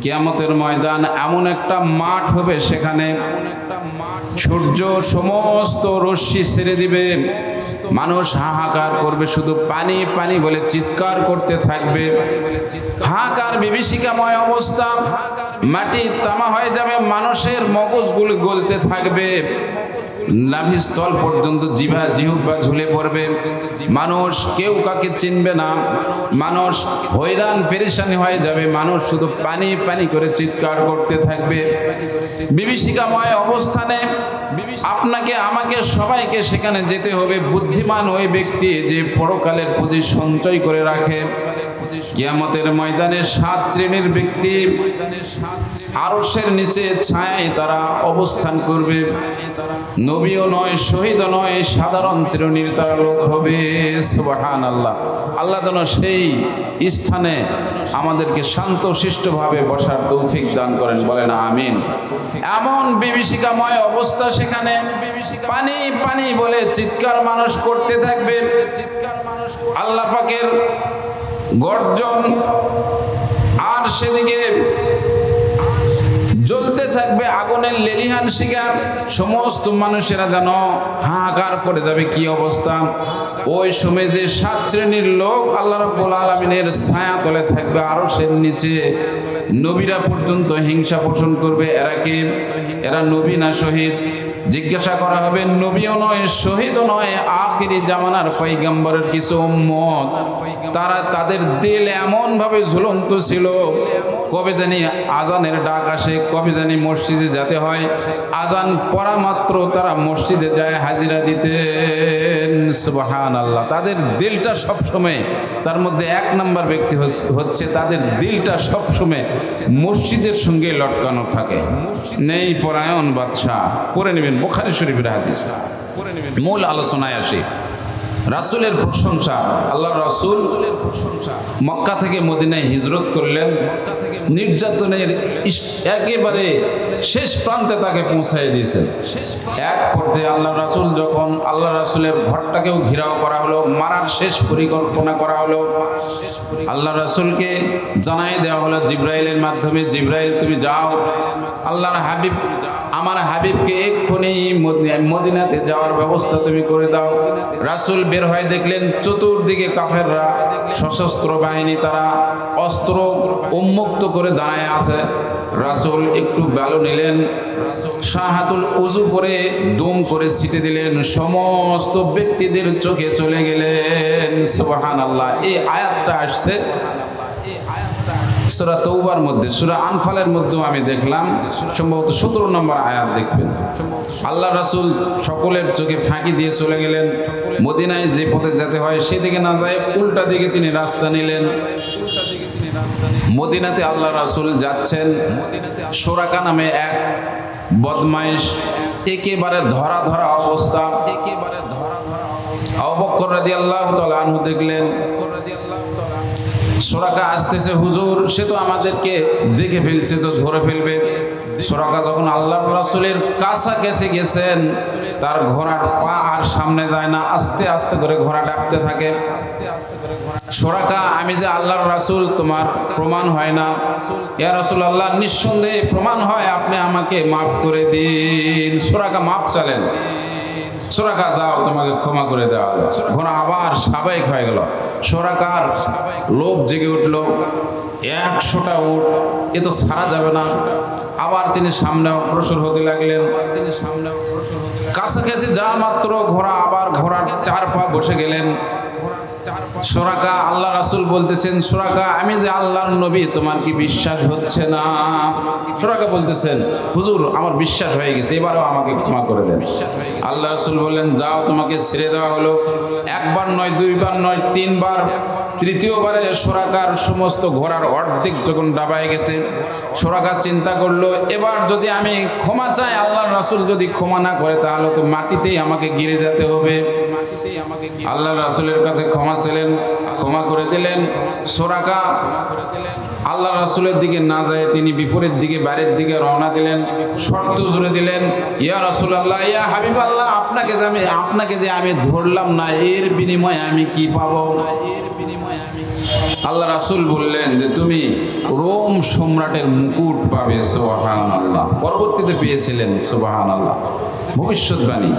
কিয়ামতের ময়দান এমন একটা মাঠ হবে, সেখানে সূর্য সমস্ত রশ্মি ছেড়ে দিবে, মানুষ হাহাকার করবে, শুধু পানি পানি বলে চিৎকার করতে থাকবে। হাহাকার বিভীষিকাময় অবস্থা, মাটি তামা হয়ে যাবে, মানুষের মগজগুলো গলতে থাকবে, নাভিস্থল পর্যন্ত জিহ্বা ঝুলে পড়বে, মানুষ কেউ কাকে চিনবে না, মানুষ হয়রান পেরেশানি হয়ে যাবে, মানুষ শুধু পানি পানি করে চিৎকার করতে থাকবে। বিভীষিকাময় অবস্থানে আপনাকে আমাকে সবাইকে সেখানে যেতে হবে। বুদ্ধিমান ওই ব্যক্তি যে পরকালের পুঁজি সঞ্চয় করে রাখে। কিয়ামতের ময়দানে 7 শ্রেণীর ব্যক্তি আরশের নিচে ছায়ায় তারা অবস্থান করবে। নবীও নয়, শহীদও নয়, সাধারণ শ্রেণীর তারা লোক হবে। সুবহানাল্লাহ। আল্লাহ যেন সেই স্থানে আমাদেরকে শান্তশিষ্টভাবে বসার তৌফিক দান করেন, বলেন আমিন। এমন বিভীষিকাময় অবস্থা, সেখানে পানি পানি বলে চিৎকার মানুষ করতে থাকবে। আল্লাহ পাকের গর্জন, আর সেদিকে জ্বলতে থাকবে আগুনের লেলিহান শিখা। সমস্ত মানুষেরা যেন হাহাকার করে যাবে, কি অবস্থা। ওই সময় যে 7 শ্রেণীর লোক আল্লাহ রাব্বুল আলামিনের ছায়া তলে থাকবে আরশের নিচে, নবীরা পর্যন্ত হিংসা পোষণ করবে। এরা নবী না শহীদ? জিজ্ঞাসা করা হবে, নবীও নয়, শহীদও নয়, আখিরি জামানার পয়গম্বরের কিছু উম্মত, তাদের দিল এমন ভাবে ঝুলন্ত ছিল, কবে জানি আজানের ডাক আসে, কবে জানি মসজিদে যেতে হয়, আজান পড়া মাত্র তারা মসজিদে যায় হাজিরা দিতেন। সুবহানাল্লাহ। তাদের দিলটা সবসময়, তার মধ্যে 1 নম্বর ব্যক্তি হচ্ছে তাদের দিলটা সবসময় মসজিদের সঙ্গে লটকানো থাকে। নেই পরায়ণ বাদশাহ, পড়ে নেবেন বুখারী শরীফের হাদিস। মূল আলোচনায় আসি। রাসূলের প্রশংসা। আল্লাহর রাসূল মক্কা থেকে মদিনায় হিজরত করলেন। নির্যাতনের একেবারে শেষ প্রান্তে তাকে পৌঁছায় দিয়েছেন। এক পর্যায়ে আল্লাহ রাসূল যখন আল্লাহ রাসূলের ঘরটাকেও ঘেরাও করা হলো, মারার শেষ পরিকল্পনা করা হলো, আল্লাহ রাসূলকে জানাই দেওয়া হলো জিবরাইলের মাধ্যমে, জিবরাইল তুমি যাও, আল্লাহর হাবিব আমার হাবিবকে এক্ষুনি মদিনাতে যাওয়ার ব্যবস্থা তুমি করে দাও। রাসূল বের হয়ে দেখলেন চতুর্দিকে কাফেররা, সশস্ত্র বাহিনী, তারা অস্ত্র উন্মুক্ত করে দাঁড়ায় আছে। রাসূল একটু বালু নিলেন, শাহাতুল উযু করে দুম করে ছিটে দিলেন, সমস্ত ব্যক্তিদের চোখে চলে গেলেন। সুবহানাল্লাহ। এই আয়াতটা আসছে সূরা তওবার মধ্যে, সূরা আনফালের মধ্যেও আমি দেখলাম, সম্ভবত 17 নম্বর আয়াত দেখবেন। আল্লাহ রাসূল সকলের চোখে ফাঁকি দিয়ে চলে গেলেন। মদিনায় যে পথে যেতে হয় সেদিকে না যায় উল্টা দিকে তিনি রাস্তা নিলেন। মদিনাতে আল্লাহ রাসূল যাচ্ছেন, সুরাকা নামে এক বদমাইশ, একেবারে ধরা ধরা অবস্থা, আবু বকর রাদিয়াল্লাহু তাআলা আনহু দেখলেন সুরাকা আসতেছে, হুজুর সে তো আমাদেরকে দেখে ফেলছে, তো ধরে ফেলবে। সুরাকা যখন আল্লাহর রাসূলের কাছাকাছি গেছেন, তার ঘোড়ার পা আর সামনে যায় না, আস্তে আস্তে করে ঘোড়া ডাকতে থাকে। সুরাকা, আমি যে আল্লাহর রাসূল তোমার প্রমাণ হয় না? ইয়া রাসূলুল্লাহ, নিঃসন্দেহে প্রমাণ হয়, আপনি আমাকে মাফ করে দিন। সুরাকা মাফ চালেন। সুরাকা, যাও তোমাকে ক্ষমা করে দেওয়া হলো। ঘোড়া আবার স্বাভাবিক হয়ে গেল। সুরাকার লোভ জেগে উঠল, 100টা উট, এ তো ছাড়া যাবে না। আবার তিনি সামনে অগ্রসর হতে লাগলেন। কাছাকাছি যা মাত্র ঘোড়া আবার ঘোড়ার 4 পা বসে গেলেন। সুরাকা, আল্লাহ রাসূল বলতেছেন, সুরাকা আমি যে আল্লাহর নবী, তোমার কি বিশ্বাস হচ্ছে না? সুরাকা বলতেছেন, হুজুর আমার বিশ্বাস হয়ে গেছে, এবারও আমাকে ক্ষমা করে দেন। আল্লাহ রাসূল বললেন, যাও তোমাকে ছেড়ে দেওয়া হলো। 1 বার নয়, 2 বার নয়, 3 বার। তৃতীয়বারে সুরাকার সমস্ত ঘোড়ার অর্ধেক যখন ডাবায় গেছে, সুরাকা চিন্তা করলো, এবার যদি আমি ক্ষমা চাই, আল্লাহর রাসূল যদি ক্ষমা না করে, তাহলে তো মাটিতেই আমাকে গিরে যেতে হবে। আল্লাহ রাসূলের কাছে ক্ষমা ছিলেন, ক্ষমা করে দিলেন। সুরাকা আল্লাহ রাসূলের দিকে না যায় তিনি বিপরীত দিকে, বাইরের দিকে রওনা দিলেন। শর্ত জুড়ে দিলেন, ইয়া রাসূলুল্লাহ, ইয়া হাবিবাল্লাহ, আপনাকে যে আমি ধরলাম না, এর বিনিময়ে আমি কি পাবো? আল্লাহ রাসূল বললেন যে তুমি রোম সম্রাটের মুকুট পাবে, সুবহানাল্লাহ। পরবর্তীতে পেয়েছিলেন, সুবহানাল্লাহ, ভবিষ্যৎবাণী।